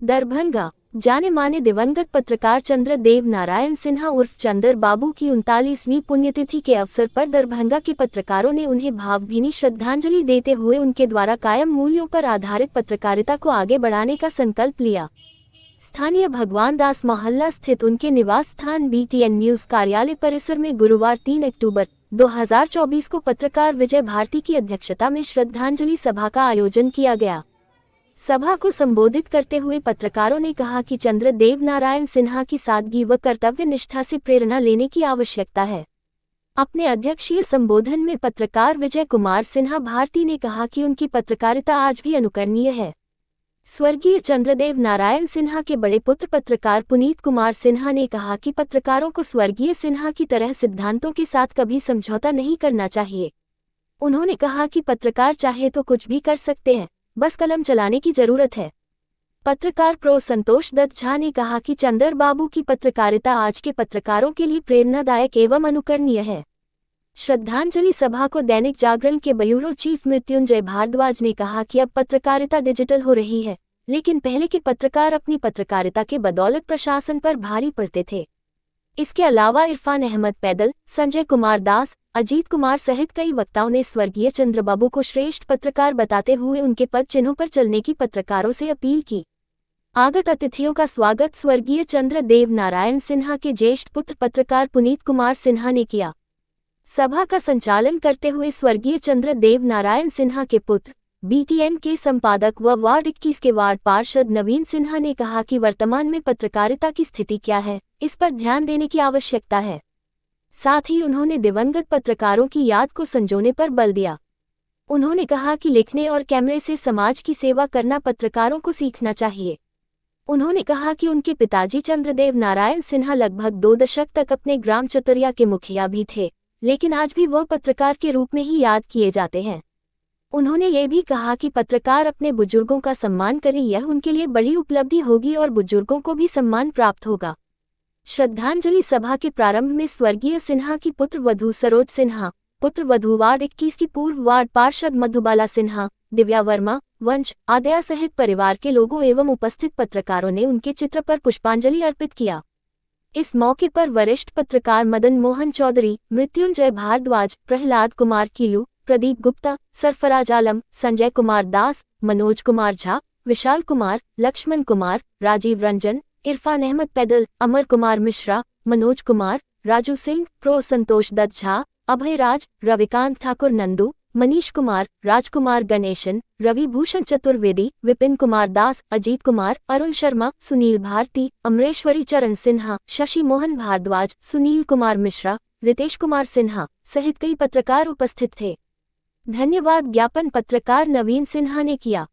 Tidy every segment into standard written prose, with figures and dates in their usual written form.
दरभंगा। जाने माने दिवंगत पत्रकार चंद्रदेव नारायण सिन्हा उर्फ चंदर बाबू की 39वीं पुण्यतिथि के अवसर पर दरभंगा के पत्रकारों ने उन्हें भावभीनी श्रद्धांजलि देते हुए उनके द्वारा कायम मूल्यों पर आधारित पत्रकारिता को आगे बढ़ाने का संकल्प लिया। स्थानीय भगवान दास मोहल्ला स्थित उनके निवास स्थान BTN न्यूज कार्यालय परिसर में गुरुवार 3 अक्टूबर 2024 को पत्रकार विजय भारती की अध्यक्षता में श्रद्धांजलि सभा का आयोजन किया गया। सभा को संबोधित करते हुए पत्रकारों ने कहा कि चंद्रदेव नारायण सिन्हा की सादगी व कर्तव्य निष्ठा से प्रेरणा लेने की आवश्यकता है। अपने अध्यक्षीय संबोधन में पत्रकार विजय कुमार सिन्हा भारती ने कहा कि उनकी पत्रकारिता आज भी अनुकरणीय है। स्वर्गीय चंद्रदेव नारायण सिन्हा के बड़े पुत्र पत्रकार पुनीत कुमार सिन्हा ने कहा कि पत्रकारों को स्वर्गीय सिन्हा की तरह सिद्धांतों के साथ कभी समझौता नहीं करना चाहिए। उन्होंने कहा कि पत्रकार चाहे तो कुछ भी कर सकते हैं, बस कलम चलाने की जरूरत है। पत्रकार प्रो संतोष दत्त झा ने कहा कि चंदर बाबू की पत्रकारिता आज के पत्रकारों के लिए प्रेरणादायक एवं अनुकरणीय है। श्रद्धांजलि सभा को दैनिक जागरण के ब्यूरो चीफ मृत्युंजय भारद्वाज ने कहा कि अब पत्रकारिता डिजिटल हो रही है, लेकिन पहले के पत्रकार अपनी पत्रकारिता के बदौलत प्रशासन पर भारी पड़ते थे। इसके अलावा इरफान अहमद पैदल, संजय कुमार दास, अजीत कुमार सहित कई वक्ताओं ने स्वर्गीय चंद्रबाबू को श्रेष्ठ पत्रकार बताते हुए उनके पद चिन्हों पर चलने की पत्रकारों से अपील की। आगत अतिथियों का स्वागत स्वर्गीय चंद्रदेव नारायण सिन्हा के ज्येष्ठ पुत्र पत्रकार पुनीत कुमार सिन्हा ने किया। सभा का संचालन करते हुए स्वर्गीय चंद्रदेव नारायण सिन्हा के पुत्र BTN के संपादक व वार्ड 21 के वार्ड पार्षद नवीन सिन्हा ने कहा कि वर्तमान में पत्रकारिता की स्थिति क्या है, इस पर ध्यान देने की आवश्यकता है। साथ ही उन्होंने दिवंगत पत्रकारों की याद को संजोने पर बल दिया। उन्होंने कहा कि लिखने और कैमरे से समाज की सेवा करना पत्रकारों को सीखना चाहिए। उन्होंने कहा कि उनके पिताजी चंद्रदेव नारायण सिन्हा लगभग 2 दशक तक अपने ग्राम चतुरिया के मुखिया भी थे, लेकिन आज भी वह पत्रकार के रूप में ही याद किए जाते हैं। उन्होंने ये भी कहा कि पत्रकार अपने बुजुर्गों का सम्मान करें, यह उनके लिए बड़ी उपलब्धि होगी और बुजुर्गों को भी सम्मान प्राप्त होगा। श्रद्धांजलि सभा के प्रारंभ में स्वर्गीय सिन्हा की पुत्र वधू सरोज सिन्हा, पुत्र वधू वार्ड 21 की पूर्व वार्ड पार्षद मधुबाला सिन्हा, दिव्या वर्मा, वंश आदया सहित परिवार के लोगों एवं उपस्थित पत्रकारों ने उनके चित्र पर पुष्पांजलि अर्पित किया। इस मौके पर वरिष्ठ पत्रकार मदन मोहन चौधरी, मृत्युंजय भारद्वाज, प्रहलाद कुमार कीलू, प्रदीप गुप्ता, सरफराज आलम, संजय कुमार दास, मनोज कुमार झा, विशाल कुमार, लक्ष्मण कुमार, राजीव रंजन, इरफान अहमद पैदल, अमर कुमार मिश्रा, मनोज कुमार, राजू सिंह, प्रो संतोष दत्त झा, अभय राज, रविकांत ठाकुर नंदू, मनीष कुमार, राजकुमार गणेशन, रवि भूषण चतुर्वेदी, विपिन कुमार दास, अजीत कुमार, अरुण शर्मा, सुनील भारती, अमरेश्वरी चरण सिन्हा, शशि मोहन भारद्वाज, सुनील कुमार मिश्रा, रितेश कुमार सिन्हा सहित कई पत्रकार उपस्थित थे। धन्यवाद ज्ञापन पत्रकार नवीन सिन्हा ने किया।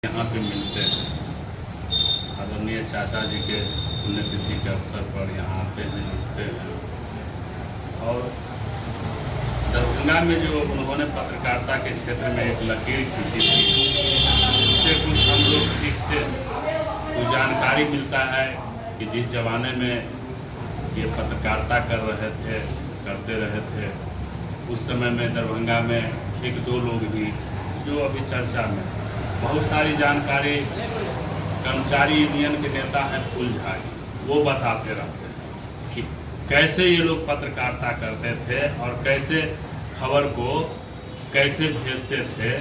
यहाँ पे मिलते हैं। आदरणीय चाचा जी के पुण्यतिथि के अवसर पर यहाँ आते हैं, जुड़ते हैं। और दरभंगा में जो उन्होंने पत्रकारिता के क्षेत्र में एक लकीर खींची थी, उससे कुछ हम लोग सीखते हैं। कुछ जानकारी मिलता है कि जिस जमाने में ये पत्रकारिता करते रहे थे, उस समय में दरभंगा में 1-2 लोग ही जो अभी चर्चा में बहुत सारी जानकारी कर्मचारी यूनियन के नेता हैं फूल झा, वो बताते रहते हैं कि कैसे ये लोग पत्रकारिता करते थे और कैसे खबर को कैसे भेजते थे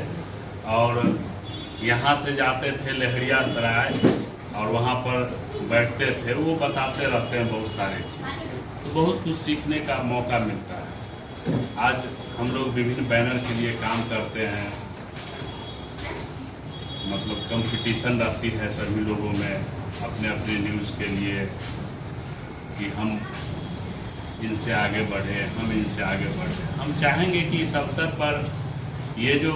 और यहाँ से जाते थे लहरिया सराय और वहाँ पर बैठते थे, वो बताते रहते हैं बहुत सारी चीज़, तो बहुत कुछ सीखने का मौका मिलता है। आज हम लोग विभिन्न बैनर के लिए काम करते हैं, मतलब कंपटीशन रहती है सभी लोगों में अपने अपने न्यूज़ के लिए कि हम इनसे आगे बढ़े, हम इनसे आगे बढ़े। हम चाहेंगे कि इस अवसर पर ये जो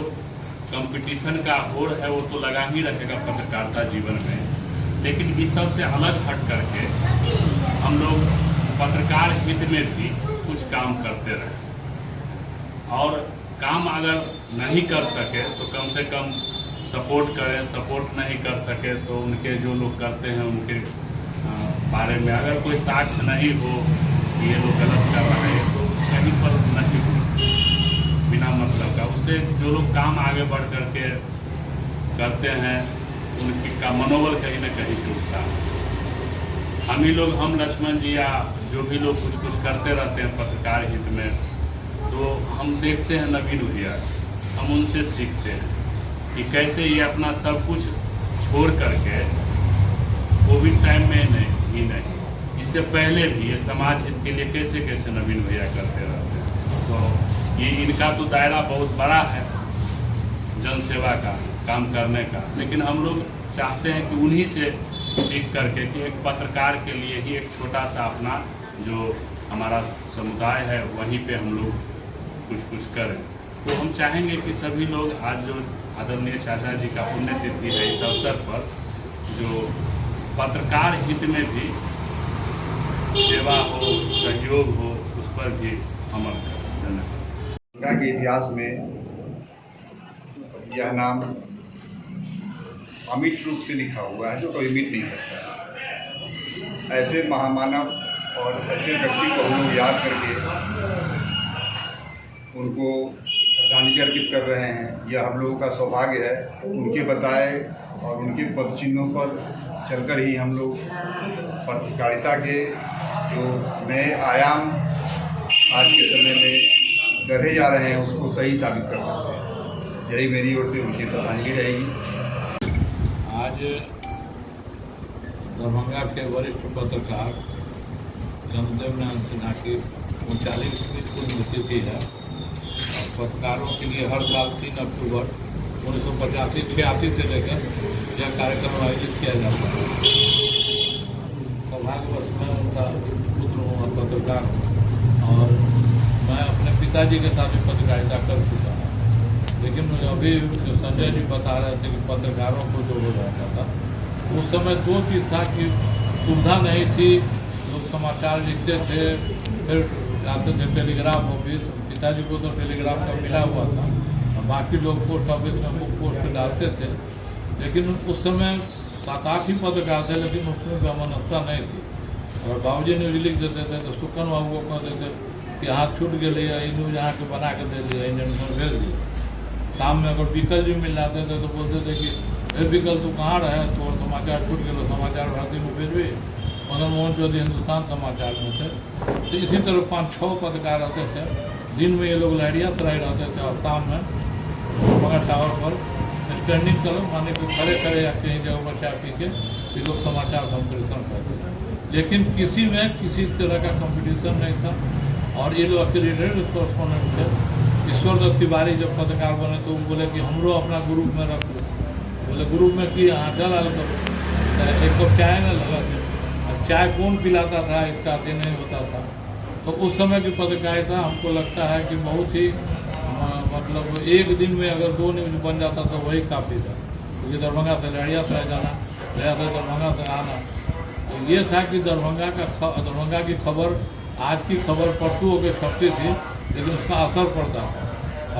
कंपटीशन का होड़ है वो तो लगा ही रहेगा पत्रकारिता जीवन में, लेकिन इस सब से अलग हट करके हम लोग पत्रकार हित में भी कुछ काम करते रहें, और काम अगर नहीं कर सके तो कम से कम सपोर्ट करें, सपोर्ट नहीं कर सके तो उनके जो लोग करते हैं उनके बारे में अगर कोई साक्ष्य नहीं हो कि ये लोग गलत कर रहे हैं तो कहीं पर नहीं हो बिना मतलब का, उससे जो लोग काम आगे बढ़ करके करते हैं उनकी का मनोबल कहीं ना कहीं टूटता है। हम ही लोग, हम लक्ष्मण जी या जो भी लोग कुछ कुछ करते रहते हैं पत्रकार हित में, तो हम देखते हैं नवीन भैया, हम उनसे सीखते हैं कि कैसे ये अपना सब कुछ छोड़ करके कोविड टाइम में नहीं इससे पहले भी ये समाज हित के लिए कैसे कैसे नवीन भैया करते रहते हैं। तो ये इनका तो दायरा बहुत बड़ा है जनसेवा का, काम करने का, लेकिन हम लोग चाहते हैं कि उन्हीं से सीख करके कि एक पत्रकार के लिए ही एक छोटा सा अपना जो हमारा समुदाय है वहीं पे हम लोग कुछ कुछ करें। तो हम चाहेंगे कि सभी लोग आज जो आदरणीय चाचा जी का पुण्यतिथि है, इस अवसर पर जो पत्रकार हित में भी सेवा हो, सहयोग हो, उस पर भी अमल करें। धन्यवाद। गंगा के इतिहास में यह नाम अमिट रूप से लिखा हुआ है जो कभी मिट नहीं सकता। ऐसे महामानव और ऐसे व्यक्ति को हम लोग याद करके उनको श्रद्धांजलि अर्पित कर रहे हैं। यह हम लोगों का सौभाग्य है। उनके बताए और उनके पद चिन्हों पर चलकर ही हम लोग पत्रकारिता के जो नए आयाम आज के समय में गढ़े जा रहे हैं उसको सही साबित कर सकते हैं। यही मेरी ओर से उनकी श्रद्धांजलि रहेगी। आज दरभंगा के वरिष्ठ पत्रकार चंद्रदेव नारायण सिन्हा की 39वीं पुण्यतिथि है। पत्रकारों के लिए हर साल 3 अक्टूबर 1985-86 से लेकर यह कार्यक्रम आयोजित किया जाता है। सौभाग्यवश मैं उनका पुत्र हूँ और पत्रकार हूँ, और मैं अपने पिताजी के साथ भी पत्रकारिता कर चुका हूँ। लेकिन मुझे अभी संजय जी बता रहे थे कि पत्रकारों को जो हो जाता था उस समय 2 चीज़ था कि सुविधा नहीं थी, लोग समाचार लिखते थे, फिर आते थे टेलीग्राफ ऑफिस। पिताजी को तो टेलीग्राफ का मिला हुआ था, बाकी लोग पोस्ट ऑफिस में बुक पोस्ट डालते थे। लेकिन उस समय 7-8 ही पत्रकार थे, लेकिन उसमें वैमनस्यता नहीं थी। अगर बाबूजी न्यूज लिख देते थे तो सुकन बाबू को कहते थे कि हाथ छूट गए, ये न्यूज यहाँ के बना के दे दिया, इंडियन भेज दिए। शाम में अगर विकल जी मिल जाते थे तो बोलते थे कि अरे विकल तू कहाँ रहे, तो समाचार छूट गए, समाचार भारती में भेजबे। मदन मोहन चौधरी हिंदुस्तान समाचार में थे। तो इसी तरह 5-6 पत्रकार रहते थे। दिन में ये लोग लहरिया सराय रहते थे और शाम में दरभंगा टावर पर स्टैंडिंग करो, माने कि खड़े खड़े या कहीं जगह पर चाय पी के ये लोग समाचार संप्रेषण करते थे। लेकिन किसी में किसी तरह का कंपटीशन नहीं था, और ये लोग एक्रीडेटेड कॉरेस्पॉन्डेंट थे। ईश्वर दत्त तिवारी जब पत्रकार बने तो वो बोले कि हम लोग अपना ग्रुप में रख लो। बोले ग्रुप में कि हाँ चल एक कप चाय में लगा थे। चाय कौन पिलाता था इसका अध्यय नहीं होता था। तो उस समय की पत्रकारिता हमको लगता है कि बहुत ही मतलब एक दिन में अगर 2 न्यूज बन जाता तो वही काफ़ी था। क्योंकि दरभंगा से लहरिया सराय जाना, लहरिया से दरभंगा से आना, तो ये था कि दरभंगा की खबर, आज की खबर परसों होकर छपती थी, लेकिन उसका असर पड़ता था।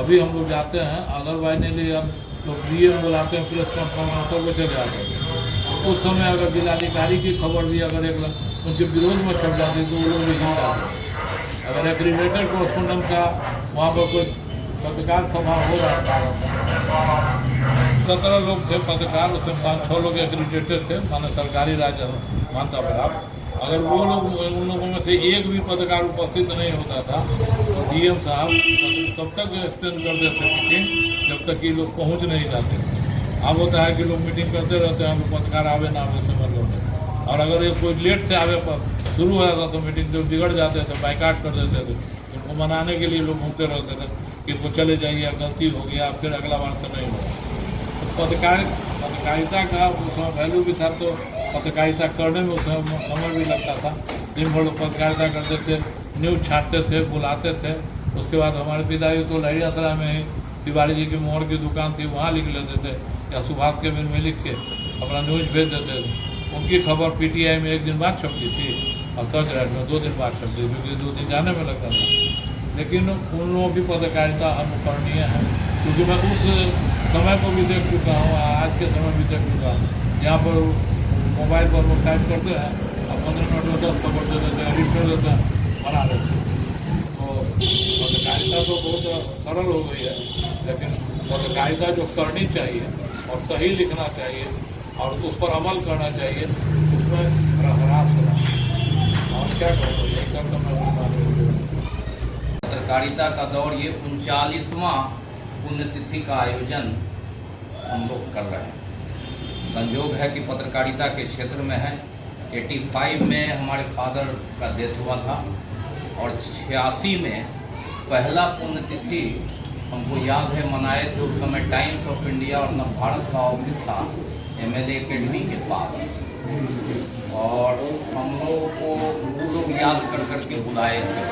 अभी हम लोग जाते हैं अदरवाइजली हम लोग DM बुलाते हैं, प्रेस कॉन्फ्रेंस सब चले जाते हैं। उस समय अगर जिलाधिकारी की खबर भी अगर उनके विरोध में छप जाती तो वो लोग भी हिल जाते। अगर एक्रीडेटेड कॉरेस्पॉन्डेंट का वहाँ पर कोई पत्रकार सभा हो रहा था, 17 लोग थे पत्रकार, उसमें 5-6 लोग एक्रीडेटेड थे, माने सरकारी राज्य मानता प्राप्त। अगर वो लोग उन लोगों में से एक भी पत्रकार उपस्थित नहीं होता था तो DM साहब तब तक एक्सटेंड कर देते थे जब तक ये लोग पहुँच नहीं जाते थे। अब होता है कि लोग मीटिंग करते रहते हैं कि पत्रकार आवे ना आवे से मतलब, और अगर ये कोई लेट से आवे शुरू हो जाता तो मीटिंग तो बिगड़ जाते थे, बाइकाट कर देते थे। उनको मनाने के लिए लोग घूमते रहते थे कि वो चले जाइए, गलती हो गया फिर अगला बार से नहीं होगा। तो पत्रकारिता का उसमें वैल्यू भी था, तो पत्रकारिता करने में उसमें समय भी लगता था। दिन भर लोग पत्रकारिता करते थे, न्यूज़ छापते थे, बुलाते थे। उसके बाद हमारे पिताजी तो लहरी यात्रा में ही तिवारी जी की मोहर की दुकान थी, वहाँ लिख लेते थे, या सुभाष के बिल में लिख के अपना न्यूज़ भेज देते थे। उनकी खबर पीटीआई में 1 दिन बाद छपती थी और सच राइट में 2 दिन बाद छपती थी, क्योंकि 2 दिन जाने में लगता था। लेकिन उन लोगों की पत्रकारिता अनुकरणीय है, क्योंकि मैं उस समय को भी देख चुका हूँ, आज के समय भी देख चुका हूँ, जहाँ पर मोबाइल पर लोग टाइप करते हैं और 15 मिनट में 10 खबर दे देते हैं, एडिट कर देते हैं, बना देते हैं। तो पत्रकारिता तो बहुत सरल हो गई है, लेकिन पत्रकारिता जो करनी चाहिए और सही लिखना चाहिए और उस पर अमल करना चाहिए, उसमें ह्रास होना। और क्या करूँ, यही सब तो मैं पत्रकारिता का दौर, ये 39वां पुण्यतिथि का आयोजन हम लोग कर रहे हैं। संयोग है कि पत्रकारिता के क्षेत्र में है। 85 में हमारे फादर का डेथ हुआ था और 86 में पहला पुण्यतिथि हमको याद है मनाए थे। उस समय टाइम्स ऑफ इंडिया और नवभारत का ऑफिस था MLA अकेडमी के पास, और हम लोगों को वो लोग याद कर के बुलाए थे।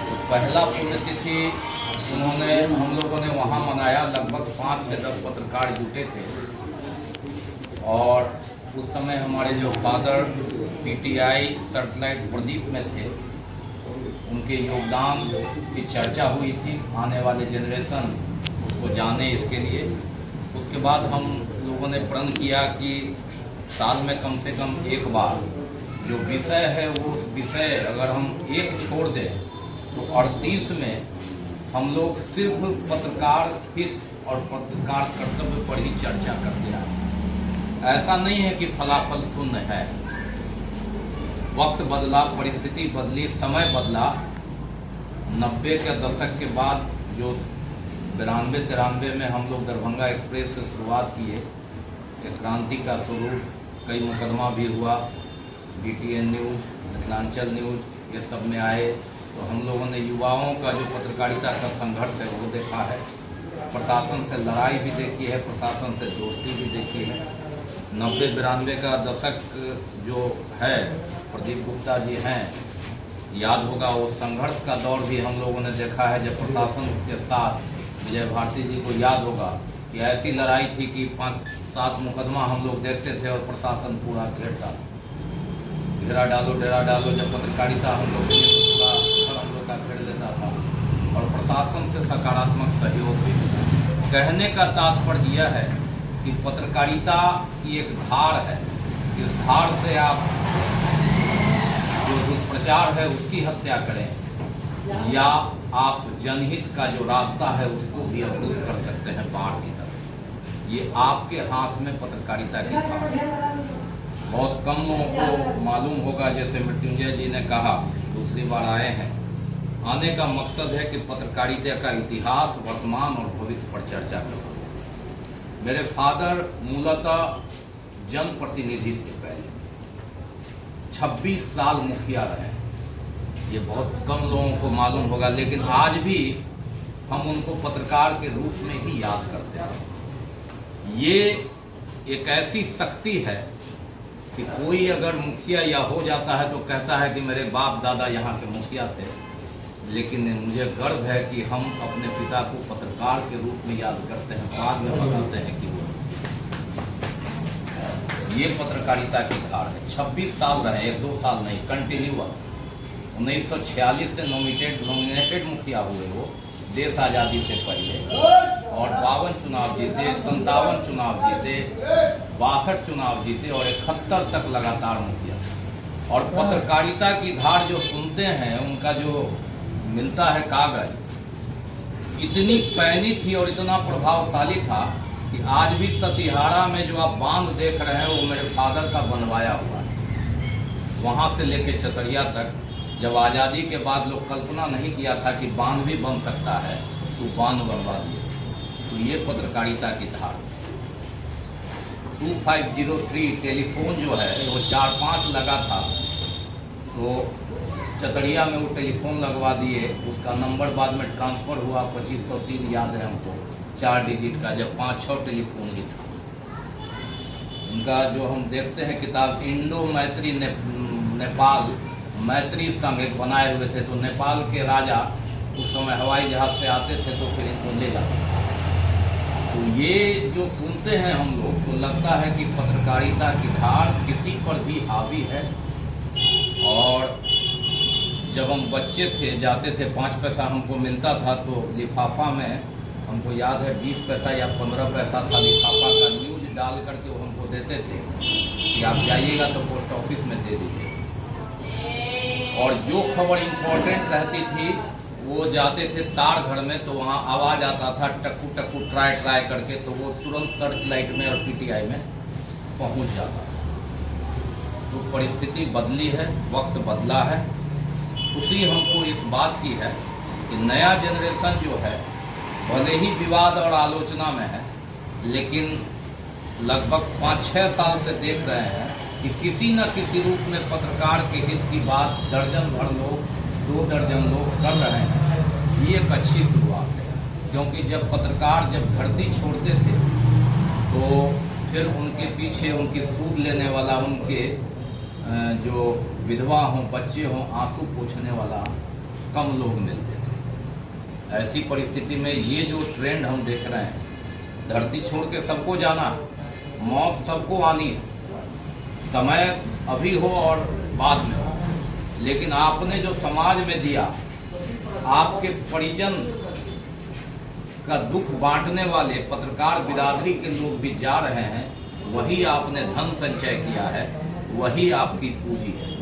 तो पहला पुण्यतिथि उन्होंने हम लोगों ने वहाँ मनाया। लगभग 5 से 10 पत्रकार जुटे थे, और उस समय हमारे जो फादर PTI सैटेलाइट प्रदीप में थे, उनके योगदान की चर्चा हुई थी। आने वाले जनरेशन उसको जाने, इसके लिए उसके बाद हम लोगों ने प्रण किया कि साल में कम से कम एक बार जो विषय है वो विषय अगर हम एक छोड़ दें तो 38 में हम लोग सिर्फ पत्रकार हित और पत्रकार कर्तव्य पर ही चर्चा करते हैं। ऐसा नहीं है कि फलाफल शून्य है। वक्त बदला, परिस्थिति बदली, समय बदला। 90 के दशक के बाद जो 92-93 में हम लोग दरभंगा एक्सप्रेस से शुरुआत किए, एक क्रांति का स्वरूप, कई मुकदमा भी हुआ, BTN न्यूज़, मिथिलांचल न्यूज़, ये सब में आए। तो हम लोगों ने युवाओं का जो पत्रकारिता का संघर्ष है वो देखा है, प्रशासन से लड़ाई भी देखी है, प्रशासन से दोस्ती भी देखी है। 90-92 का दशक जो है, प्रदीप गुप्ता जी हैं, याद होगा वो संघर्ष का दौर भी हम लोगों ने देखा है, जब प्रशासन के साथ विजय भारती जी को याद होगा कि ऐसी लड़ाई थी कि 5-7 मुकदमा हम लोग देखते थे और प्रशासन पूरा घेरता, घेरा डालो डेरा डालो। जब पत्रकारिता हम लोग हम लोग का घेर लेता था, और प्रशासन से सकारात्मक सहयोग भी मिला। कहने का तात्पर्य यह है कि पत्रकारिता की एक धार है, इस धार से आप जो दुष्प्रचार है उसकी हत्या करें, या आप जनहित का जो रास्ता है उसको भी अवरुद्ध कर सकते हैं बाढ़ की तरह। ये आपके हाथ में पत्रकारिता की धार है। बहुत कम लोगों को मालूम होगा, जैसे मृत्युंजय जी ने कहा, दूसरी बार आए हैं। आने का मकसद है कि पत्रकारिता का इतिहास, वर्तमान और भविष्य पर चर्चा करें। मेरे फादर मूलतः जनप्रतिनिधि थे, पहले 26 साल मुखिया रहे। ये बहुत कम लोगों को मालूम होगा, लेकिन आज भी हम उनको पत्रकार के रूप में ही याद करते हैं। ये एक ऐसी शक्ति है कि कोई अगर मुखिया या हो जाता है तो कहता है कि मेरे बाप दादा यहाँ के मुखिया थे, लेकिन मुझे गर्व है कि हम अपने पिता को पत्रकार के रूप में याद करते हैं, बाद में बताते हैं कि वो ये पत्रकारिता की धार है। 26 साल रहे, 1-2 साल नहीं, कंटिन्यूअस। 1946 से नॉमिनेटेड मुखिया हुए वो, देश आज़ादी से पहले, और 52 चुनाव जीते, 57 चुनाव जीते, 62 चुनाव जीते, और 71 तक लगातार मुखिया। और पत्रकारिता की धार जो सुनते हैं, उनका जो मिलता है कागज, इतनी पैनी थी और इतना प्रभावशाली था कि आज भी सतिहारा में जो आप बांध देख रहे हैं वो मेरे फादर का बनवाया हुआ है। वहाँ से लेके चतरिया तक, जब आज़ादी के बाद लोग कल्पना नहीं किया था कि बांध भी बन सकता है, तो बांध बनवा दिए। तो ये पत्रकारिता की धार। 2503 टेलीफोन जो है वो 4-5 लगा था, तो चतरिया में वो टेलीफोन लगवा दिए। उसका नंबर बाद में ट्रांसफ़र हुआ 2503 याद है हमको, 4 डिजिट का, जब 5-6 टेलीफोन ही था। उनका जो हम देखते हैं किताब इंडो मैत्री नेपाल मैत्री संघ एक बनाए हुए थे, तो नेपाल के राजा उस समय हवाई जहाज़ से आते थे तो फिर इनको ले जाते थे। तो ये जो सुनते हैं हम लोग तो लगता है कि पत्रकारिता की धार किसी पर भी हावी है। और जब हम बच्चे थे, जाते थे, 5 पैसा हमको मिलता था, तो लिफाफा में हमको याद है 20 पैसा या 15 पैसा था लिफाफा का, न्यूज डाल करके वो हमको देते थे कि आप जाइएगा तो पोस्ट ऑफिस में दे दीजिए। और जो खबर इम्पोर्टेंट रहती थी वो जाते थे तार घर में, तो वहाँ आवाज़ आता था टक्कू टक्कू ट्राई ट्राई करके, तो वो तुरंत सर्च लाइट में और पीटीआई में पहुँच जाता था। तो परिस्थिति बदली है, वक्त बदला है। खुशी हमको इस बात की है कि नया जनरेशन जो है भले ही विवाद और आलोचना में है, लेकिन लगभग 5-6 साल से देख रहे हैं कि किसी न किसी रूप में पत्रकार के हित की बात दर्जन भर लोग, 2 दर्जन लोग कर रहे हैं। ये एक अच्छी शुरुआत है, क्योंकि जब पत्रकार जब धरती छोड़ते थे तो फिर उनके पीछे उनकी सूद लेने वाला, उनके जो विधवा हों, बच्चे हों, आंसू पोंछने वाला कम लोग मिलते थे। ऐसी परिस्थिति में ये जो ट्रेंड हम देख रहे हैं, धरती छोड़ के सबको जाना, मौत सबको आनी है, समय अभी हो और बाद में हो, लेकिन आपने जो समाज में दिया, आपके परिजन का दुख बांटने वाले पत्रकार बिरादरी के लोग भी जा रहे हैं, वही आपने धन संचय किया है, वही आपकी पूंजी है।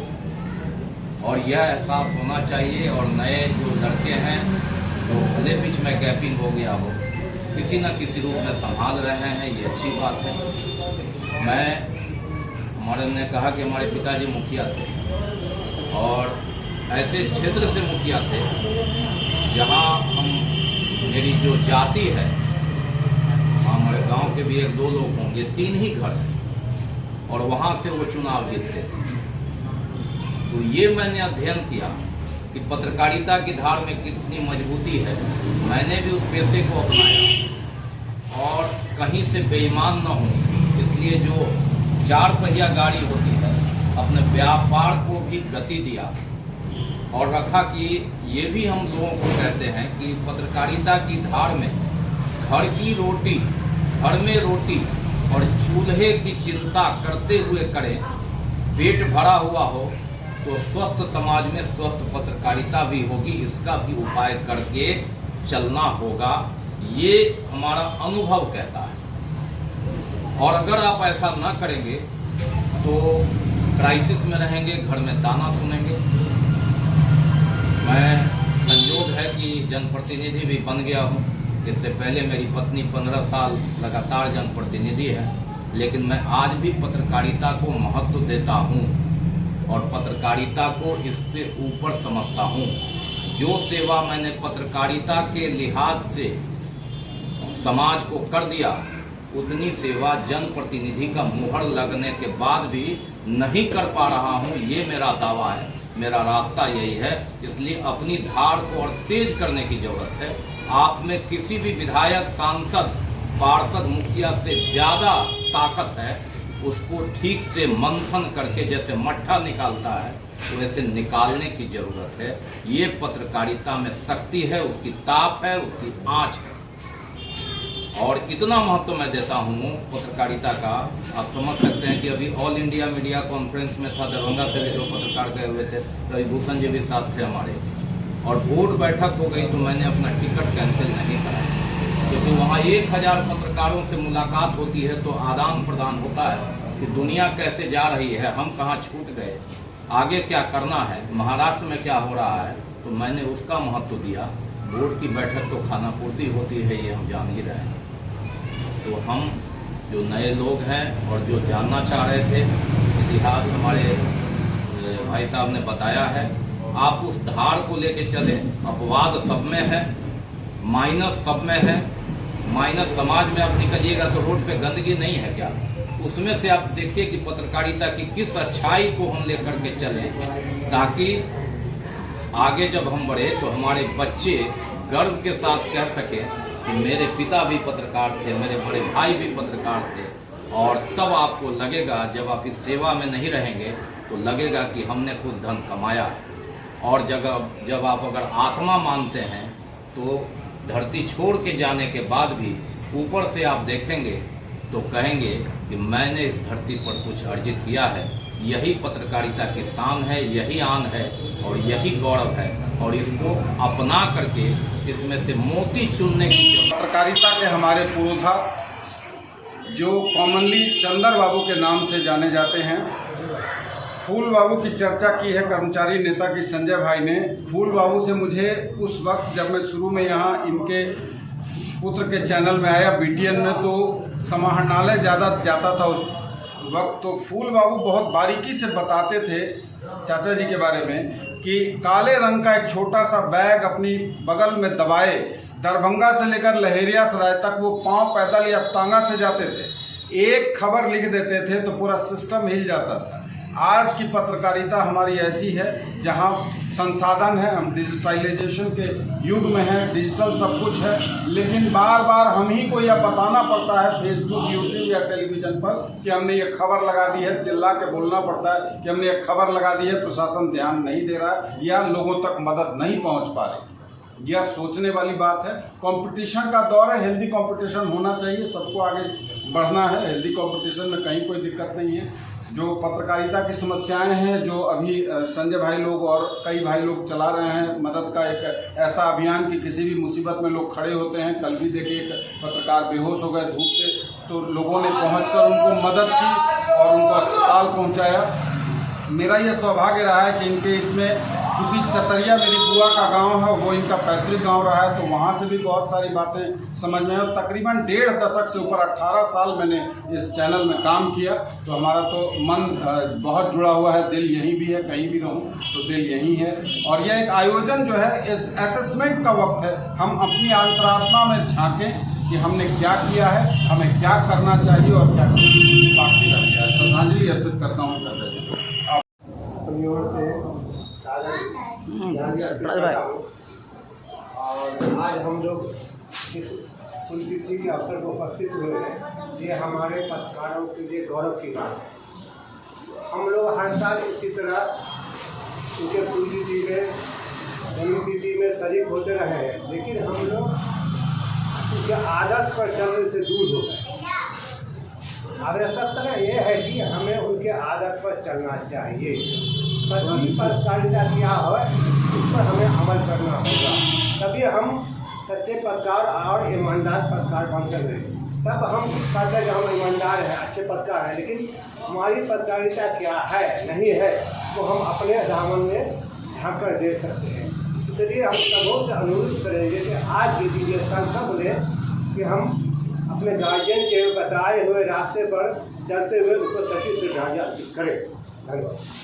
और यह एहसास होना चाहिए। और नए जो लड़के हैं जो भले बीच में गैपिंग हो गया हो, किसी न किसी रूप में संभाल रहे हैं, ये अच्छी बात है। हमारे ने कहा कि हमारे पिताजी मुखिया थे और ऐसे क्षेत्र से मुखिया थे जहाँ मेरी जो जाति है, हमारे गांव के भी 1-2 लोग होंगे, 3 ही घर हैं, और वहाँ से वो चुनाव जीतते थे। तो ये मैंने अध्ययन किया कि पत्रकारिता की धार में कितनी मजबूती है। मैंने भी उस पेशे को अपनाया और कहीं से बेईमान न हूँ, इसलिए जो 4 पहिया गाड़ी होती है, अपने व्यापार को भी गति दिया और रखा कि ये भी हम लोगों को कहते हैं कि पत्रकारिता की धार में घर की रोटी, घर में रोटी और चूल्हे की चिंता करते हुए करें, पेट भरा हुआ हो तो स्वस्थ समाज में स्वस्थ पत्रकारिता भी होगी, इसका भी उपाय करके चलना होगा, ये हमारा अनुभव कहता है। और अगर आप ऐसा ना करेंगे तो क्राइसिस में रहेंगे, घर में ताना सुनेंगे। मैं संयोग है कि जनप्रतिनिधि भी बन गया हूँ। इससे पहले मेरी पत्नी 15 साल लगातार जनप्रतिनिधि है, लेकिन मैं आज भी पत्रकारिता को महत्व देता हूँ और पत्रकारिता को इससे ऊपर समझता हूँ। जो सेवा मैंने पत्रकारिता के लिहाज से समाज को कर दिया, उतनी सेवा जनप्रतिनिधि का मुहर लगने के बाद भी नहीं कर पा रहा हूँ, ये मेरा दावा है, मेरा रास्ता यही है। इसलिए अपनी धार को और तेज करने की जरूरत है। आप में किसी भी विधायक, सांसद, पार्षद, मुखिया से ज़्यादा ताकत है, उसको ठीक से मंथन करके जैसे मट्ठा निकालता है वैसे निकालने की जरूरत है। ये पत्रकारिता में शक्ति है, उसकी ताप है, उसकी आँच है। और इतना महत्व मैं देता हूँ पत्रकारिता का, आप समझ सकते हैं कि अभी ऑल इंडिया मीडिया कॉन्फ्रेंस में था, दरभंगा से भी जो पत्रकार गए हुए थे, रविभूषण जी भी साथ थे हमारे, और बोर्ड बैठक हो गई तो मैंने अपना टिकट कैंसिल नहीं कराया, क्योंकि वहाँ 1000 पत्रकारों से मुलाकात होती है तो आदान प्रदान होता है कि दुनिया कैसे जा रही है, हम कहाँ छूट गए, आगे क्या करना है, महाराष्ट्र में क्या हो रहा है, तो मैंने उसका महत्व दिया। बोर्ड की बैठक तो खानापूर्ति होती है, ये हम जान ही रहे हैं। तो हम जो नए लोग हैं और जो जानना चाह रहे थे, इतिहास हमारे भाई साहब ने बताया है, आप उस धार को लेके चले। अपवाद सब में है, माइनस सब में है, माइनस समाज में आप निकलिएगा तो रोड पे गंदगी नहीं है क्या? उसमें से आप देखिए कि पत्रकारिता की किस अच्छाई को हम लेकर के चलें, ताकि आगे जब हम बढ़े तो हमारे बच्चे गर्व के साथ कह सकें कि मेरे पिता भी पत्रकार थे, मेरे बड़े भाई भी पत्रकार थे। और तब आपको लगेगा, जब आप इस सेवा में नहीं रहेंगे तो लगेगा कि हमने खुद धन कमाया है। और जब आप अगर आत्मा मानते हैं तो धरती छोड़ के जाने के बाद भी ऊपर से आप देखेंगे तो कहेंगे कि मैंने इस धरती पर कुछ अर्जित किया है। यही पत्रकारिता की शान है, यही आन है और यही गौरव है। और इसको अपना करके इसमें से मोती चुनने की पत्रकारिता के हमारे पुरोधा जो कॉमनली चंदर बाबू के नाम से जाने जाते हैं, फूल बाबू की चर्चा की है कर्मचारी नेता की संजय भाई ने। फूल बाबू से मुझे उस वक्त जब मैं शुरू में यहाँ इनके पुत्र के चैनल में आया BTN में, तो समाहरणालय ज़्यादा जाता था उस वक्त। तो फूल बाबू बहुत बारीकी से बताते थे चाचा जी के बारे में कि काले रंग का एक छोटा सा बैग अपनी बगल में दबाए दरभंगा से लेकर लहेरियासराय तक वो पांव पैदल या तांगा से जाते थे। एक खबर लिख देते थे तो पूरा सिस्टम हिल जाता था। आज की पत्रकारिता हमारी ऐसी है जहां संसाधन है, हम डिजिटलाइजेशन के युग में हैं, डिजिटल सब कुछ है, लेकिन बार बार हम ही को यह बताना पड़ता है फेसबुक, यूट्यूब या टेलीविज़न पर कि हमने ये खबर लगा दी है। चिल्ला के बोलना पड़ता है कि हमने ये खबर लगा दी है, प्रशासन ध्यान नहीं दे रहा है या लोगों तक मदद नहीं पहुँच पा रही। यह सोचने वाली बात है। कंपटीशन का दौर है, हेल्दी कंपटीशन होना चाहिए, सबको आगे बढ़ना है। हेल्दी कंपटीशन में कहीं कोई दिक्कत नहीं है। जो पत्रकारिता की समस्याएं हैं, जो अभी संजय भाई लोग और कई भाई लोग चला रहे हैं, मदद का एक ऐसा अभियान कि किसी भी मुसीबत में लोग खड़े होते हैं। कल भी देखिए एक पत्रकार बेहोश हो गए धूप से, तो लोगों ने पहुंचकर उनको मदद की और उनको अस्पताल पहुंचाया। मेरा यह सौभाग्य रहा है कि इनके इसमें, क्योंकि चतरिया मेरी बुआ का गांव है, वो इनका पैतृक गांव रहा है, तो वहाँ से भी बहुत सारी बातें समझ में आई। तकरीबन 1.5 दशक से ऊपर 18 साल मैंने इस चैनल में काम किया, तो हमारा तो मन बहुत जुड़ा हुआ है। दिल यहीं भी है, कहीं भी रहूं तो दिल यहीं है। और यह एक आयोजन जो है, असेसमेंट का वक्त है। हम अपनी अंतरात्मा में झांकें कि हमने क्या किया है, हमें क्या करना चाहिए और क्या बाकी रह गया। श्रद्धांजलि अर्पित करता हूँ चाचा जी को। अपनी ओर से और आज हम लोग इस पुण्यतिथि के अवसर पर उपस्थित हुए हैं। ये हमारे पत्रकारों के लिए गौरव की बात है। हम लोग हर साल इसी तरह उनके पुण्यतिथि में, जन्मतिथि में शरीक होते रहे हैं, लेकिन हम लोग उनके आदर्श पर चलने से दूर हो गए। आवश्यकता ये है कि हमें उनके आदर्श पर चलना चाहिए। सच्ची पत्रकारिता क्या है, उस पर हमें अमल करना होगा, तभी हम सच्चे पत्रकार और ईमानदार पत्रकार बन सकते हैं। सब हम कहते हैं कि हम ईमानदार हैं, अच्छे पत्रकार हैं, लेकिन हमारी पत्रकारिता क्या है, नहीं है, तो हम अपने दामन में ढक कर दे सकते हैं। इसलिए हम सबों से अनुरोध करेंगे कि आज के दिन ये संकल्प लें कि हम अपने गार्जियन के बताए हुए रास्ते पर चलते हुए उनको सच्ची श्रद्धांजलि अर्पित करें। धन्यवाद।